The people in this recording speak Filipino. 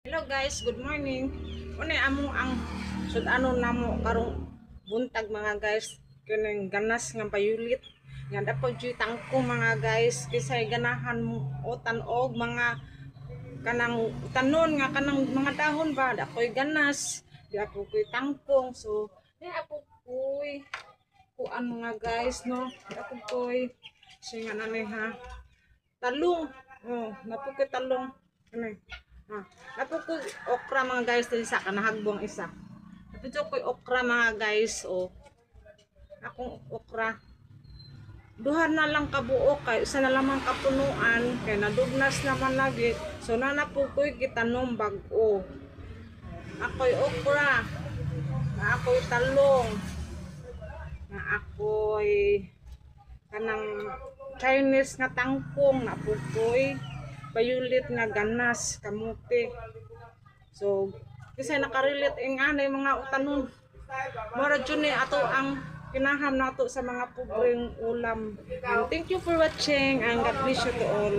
Hello guys, good morning. Unay amo ang sud-ano namo karong buntag mga guys. Kining ganas nga payulit. Nga dapat jud tangko mga guys kisay ganahan mo o tan-og mga kanang tanon nga kanang mga dahon ba dakoy ganas, di ako koy tangkong. So, di ako koy kuan mga guys no. Di ako koy singa na ni ha. Talong. Oh, napukoy talong. Ano? Ah, napukoy okra mga guys din sa kanahagbong isa. Napukoy okra mga guys. Oh, akong okra. Duha na lang kabuok kay isa na lamang kapunuan kay nadugnas naman lagi. So nanapukoy gitanom bag-o. Ako'y okra. Na ako'y talong. Na ako'y kanang Chinese nga tangkong na pukoy bayulit nga ganas kamuti. So kasi nakarelate ang anay mga utanon mora jud ni ato ang kinaham nato sa mga pobreng ulam. And thank you for watching and God bless you to all.